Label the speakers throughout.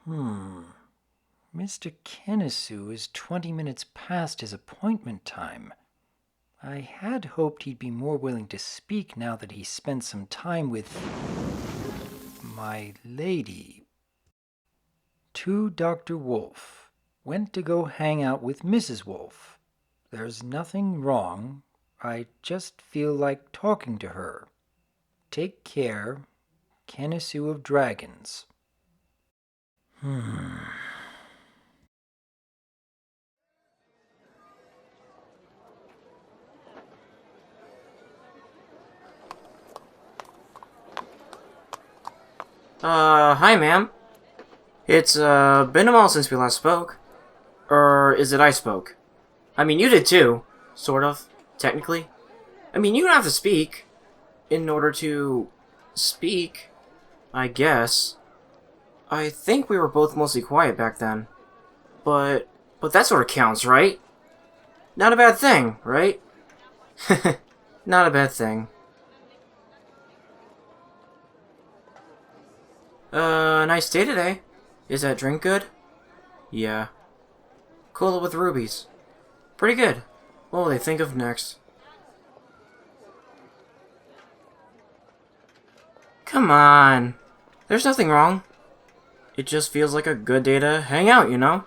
Speaker 1: Mr. Kenisu is 20 minutes past his appointment time. I had hoped he'd be more willing to speak now that he spent some time with my lady. To Dr. Wolf. Went to go hang out with Mrs. Wolf. There's nothing wrong. I just feel like talking to her. Take care. Kenisu of Dragons.
Speaker 2: Hi, ma'am. It's, been a while since we last spoke. Or is it I spoke? I mean, you did too. Sort of. Technically. I mean, you don't have to speak. In order to... speak. I guess. I think we were both mostly quiet back then. But that sort of counts, right? Not a bad thing, right? Not a bad thing. Nice day today. Is that drink good? Yeah. Cola with rubies. Pretty good. What will they think of next? Come on. There's nothing wrong. It just feels like a good day to hang out, you know?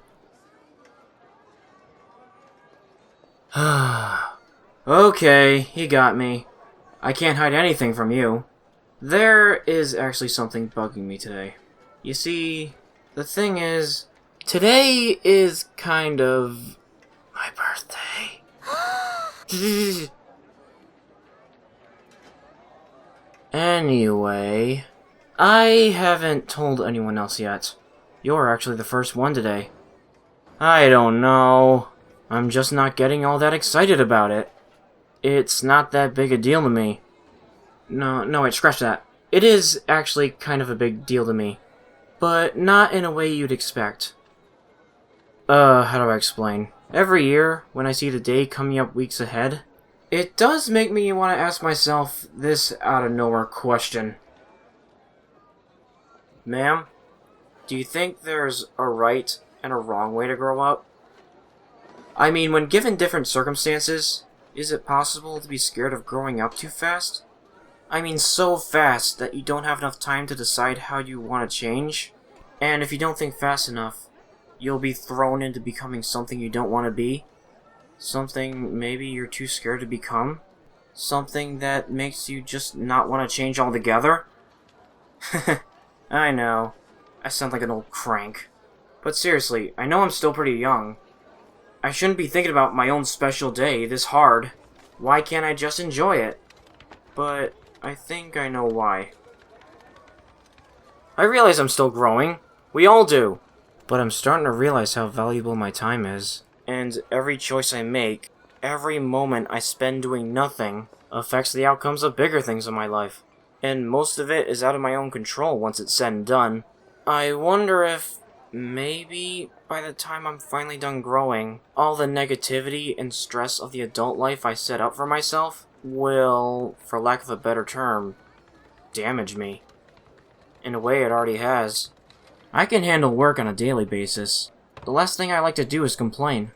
Speaker 2: Okay, you got me. I can't hide anything from you. There is actually something bugging me today. You see, the thing is, today is kind of my birthday. Anyway, I haven't told anyone else yet. You're actually the first one today. I don't know. I'm just not getting all that excited about it. It's not that big a deal to me. No, wait, scratch that. It is actually kind of a big deal to me. But not in a way you'd expect. How do I explain? Every year, when I see the day coming up weeks ahead, it does make me want to ask myself this out-of-nowhere question. Ma'am, do you think there's a right and a wrong way to grow up? I mean, when given different circumstances, is it possible to be scared of growing up too fast? I mean, so fast that you don't have enough time to decide how you want to change. And if you don't think fast enough, you'll be thrown into becoming something you don't want to be. Something maybe you're too scared to become. Something that makes you just not want to change altogether. I know. I sound like an old crank. But seriously, I know I'm still pretty young. I shouldn't be thinking about my own special day this hard. Why can't I just enjoy it? But I think I know why. I realize I'm still growing. We all do. But I'm starting to realize how valuable my time is. And every choice I make, every moment I spend doing nothing, affects the outcomes of bigger things in my life. And most of it is out of my own control once it's said and done. I wonder if maybe by the time I'm finally done growing, all the negativity and stress of the adult life I set up for myself will, for lack of a better term, damage me. In a way it already has. I can handle work on a daily basis. The last thing I like to do is complain.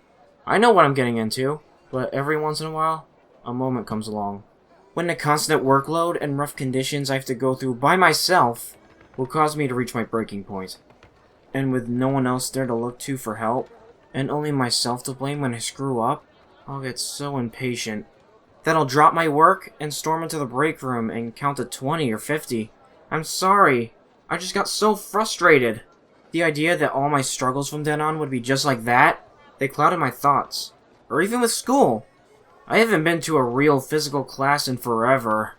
Speaker 2: I know what I'm getting into, but every once in a while, a moment comes along when the constant workload and rough conditions I have to go through by myself will cause me to reach my breaking point. And with no one else there to look to for help, and only myself to blame when I screw up, I'll get so impatient that I'll drop my work and storm into the break room and count to 20 or 50. I'm sorry. I just got so frustrated. The idea that all my struggles from then on would be just like that, they clouded my thoughts. Or even with school. I haven't been to a real physical class in forever.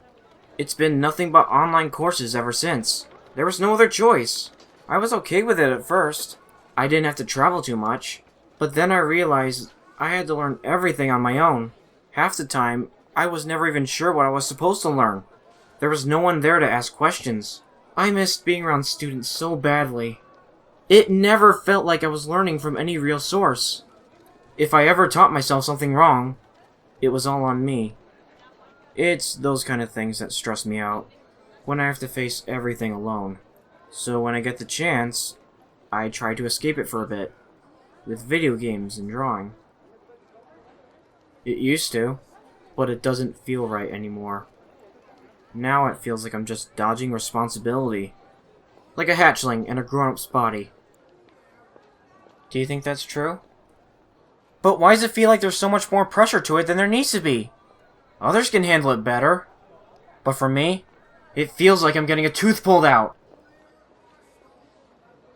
Speaker 2: It's been nothing but online courses ever since. There was no other choice. I was okay with it at first. I didn't have to travel too much. But then I realized I had to learn everything on my own. Half the time, I was never even sure what I was supposed to learn. There was no one there to ask questions. I missed being around students so badly. It never felt like I was learning from any real source. If I ever taught myself something wrong, it was all on me. It's those kind of things that stress me out, when I have to face everything alone. So when I get the chance, I tried to escape it for a bit, with video games and drawing. It used to, but it doesn't feel right anymore. Now it feels like I'm just dodging responsibility, like a hatchling in a grown-up's body. Do you think that's true? But why does it feel like there's so much more pressure to it than there needs to be? Others can handle it better. But for me, it feels like I'm getting a tooth pulled out.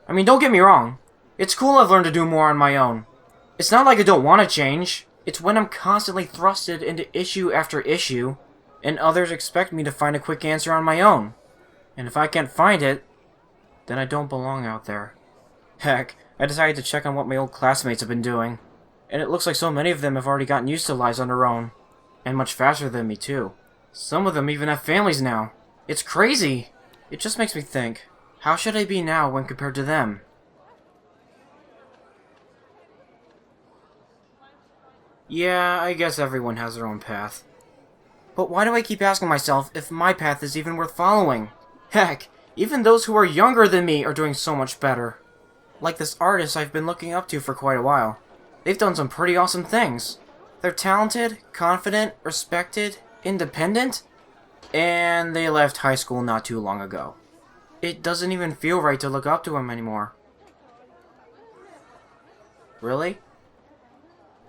Speaker 2: I mean, don't get me wrong. It's cool I've learned to do more on my own. It's not like I don't want to change. It's when I'm constantly thrusted into issue after issue, and others expect me to find a quick answer on my own. And if I can't find it, then I don't belong out there. Heck, I decided to check on what my old classmates have been doing. And it looks like so many of them have already gotten used to lives on their own. And much faster than me, too. Some of them even have families now. It's crazy! It just makes me think, how should I be now when compared to them? Yeah, I guess everyone has their own path. But why do I keep asking myself if my path is even worth following? Heck, even those who are younger than me are doing so much better. Like this artist I've been looking up to for quite a while. They've done some pretty awesome things. They're talented, confident, respected, independent, and they left high school not too long ago. It doesn't even feel right to look up to them anymore. Really?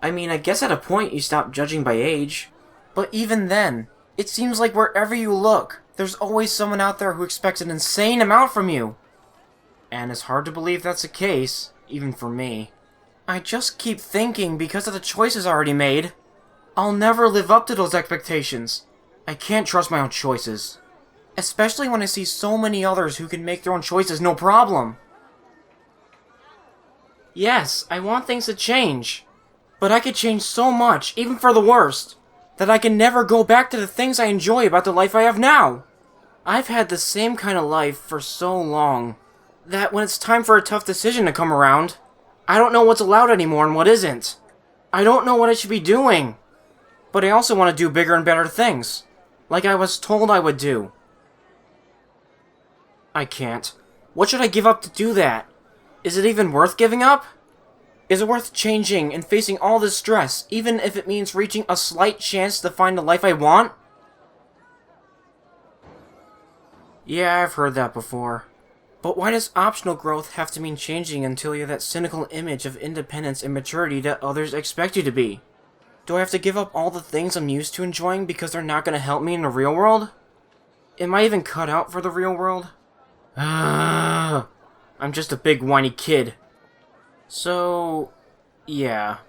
Speaker 2: I mean, I guess at a point you stop judging by age. But even then, it seems like wherever you look, there's always someone out there who expects an insane amount from you. And it's hard to believe that's the case, even for me. I just keep thinking, because of the choices I already made, I'll never live up to those expectations. I can't trust my own choices. Especially when I see so many others who can make their own choices no problem. Yes, I want things to change. But I could change so much, even for the worst, that I can never go back to the things I enjoy about the life I have now. I've had the same kind of life for so long, that when it's time for a tough decision to come around, I don't know what's allowed anymore and what isn't. I don't know what I should be doing. But I also want to do bigger and better things, like I was told I would do. I can't. What should I give up to do that? Is it even worth giving up? Is it worth changing and facing all this stress, even if it means reaching a slight chance to find the life I want? Yeah, I've heard that before. But why does optional growth have to mean changing until you're that cynical image of independence and maturity that others expect you to be? Do I have to give up all the things I'm used to enjoying because they're not going to help me in the real world? Am I even cut out for the real world? I'm just a big whiny kid. So, yeah.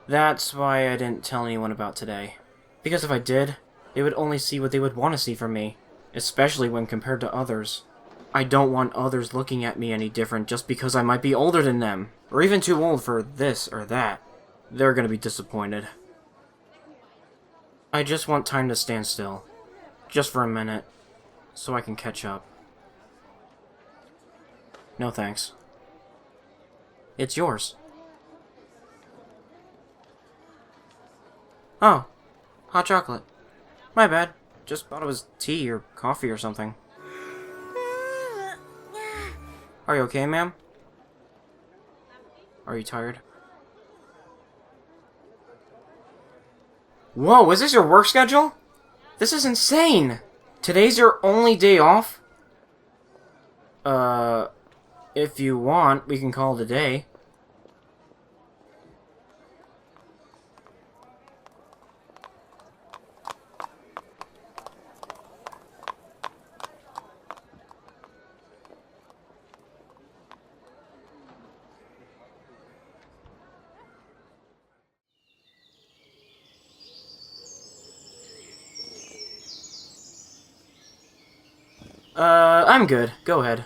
Speaker 2: That's why I didn't tell anyone about today. Because if I did, they would only see what they would want to see from me, especially when compared to others. I don't want others looking at me any different just because I might be older than them, or even too old for this or that. They're gonna be disappointed. I just want time to stand still. Just for a minute. So I can catch up. No thanks. It's yours. Oh. Hot chocolate. My bad. Just thought it was tea or coffee or something. Are you okay, ma'am? Are you tired? Whoa, is this your work schedule? This is insane! Today's your only day off? If you want, we can call it a day. I'm good. Go ahead.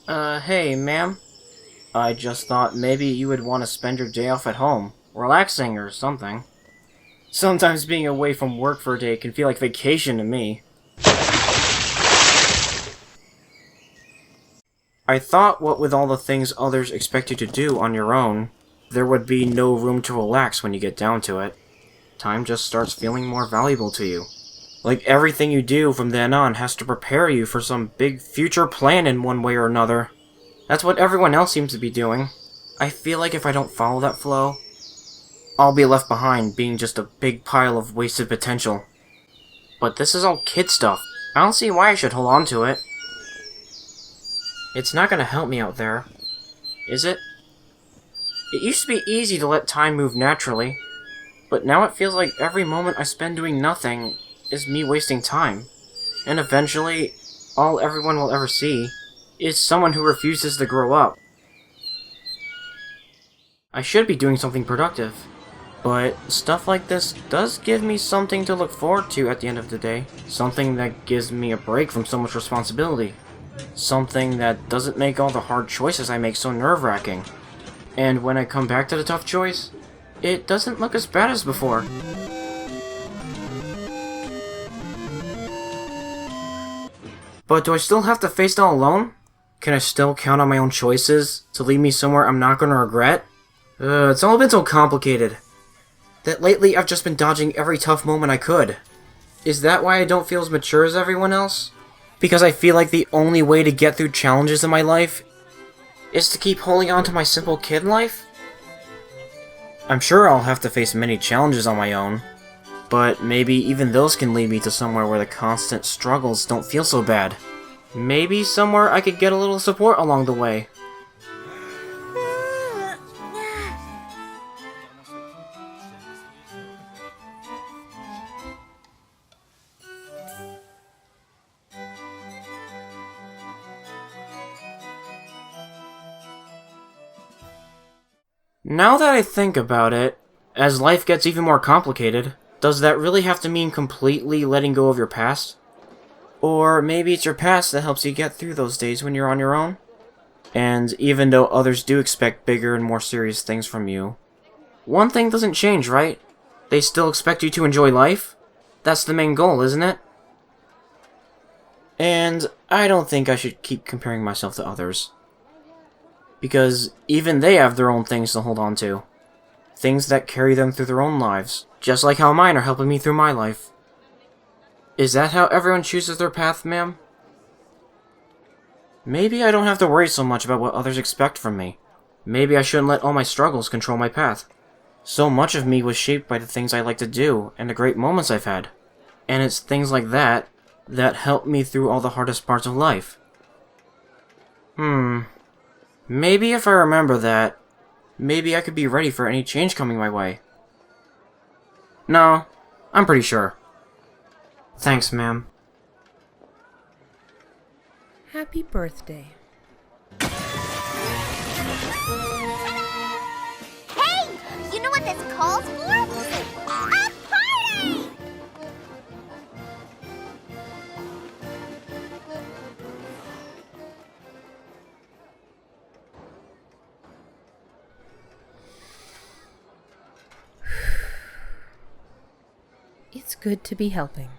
Speaker 2: Hey, ma'am. I just thought maybe you would want to spend your day off at home, relaxing or something. Sometimes being away from work for a day can feel like vacation to me. I thought what with all the things others expect you to do on your own, there would be no room to relax when you get down to it. Time just starts feeling more valuable to you. Like everything you do from then on has to prepare you for some big future plan in one way or another. That's what everyone else seems to be doing. I feel like if I don't follow that flow, I'll be left behind being just a big pile of wasted potential. But this is all kid stuff. I don't see why I should hold on to it. It's not gonna help me out there, is it? It used to be easy to let time move naturally, but now it feels like every moment I spend doing nothing is me wasting time. And eventually, all everyone will ever see is someone who refuses to grow up. I should be doing something productive, but stuff like this does give me something to look forward to at the end of the day. Something that gives me a break from so much responsibility. Something that doesn't make all the hard choices I make so nerve-wracking. And when I come back to the tough choice, it doesn't look as bad as before. But do I still have to face it all alone? Can I still count on my own choices to lead me somewhere I'm not gonna regret? It's all been so complicated. That lately I've just been dodging every tough moment I could. Is that why I don't feel as mature as everyone else? Because I feel like the only way to get through challenges in my life is to keep holding on to my simple kid life? I'm sure I'll have to face many challenges on my own, but maybe even those can lead me to somewhere where the constant struggles don't feel so bad. Maybe somewhere I could get a little support along the way. Now that I think about it, as life gets even more complicated, does that really have to mean completely letting go of your past? Or maybe it's your past that helps you get through those days when you're on your own? And even though others do expect bigger and more serious things from you, one thing doesn't change, right? They still expect you to enjoy life? That's the main goal, isn't it? And I don't think I should keep comparing myself to others. Because even they have their own things to hold on to. Things that carry them through their own lives, just like how mine are helping me through my life. Is that how everyone chooses their path, ma'am? Maybe I don't have to worry so much about what others expect from me. Maybe I shouldn't let all my struggles control my path. So much of me was shaped by the things I like to do and the great moments I've had. And it's things like that that help me through all the hardest parts of life. Maybe if I remember that, maybe I could be ready for any change coming my way. No, I'm pretty sure. Thanks, ma'am.
Speaker 3: Happy birthday.
Speaker 4: Hey! You know what this calls for? A party!
Speaker 3: It's good to be helping.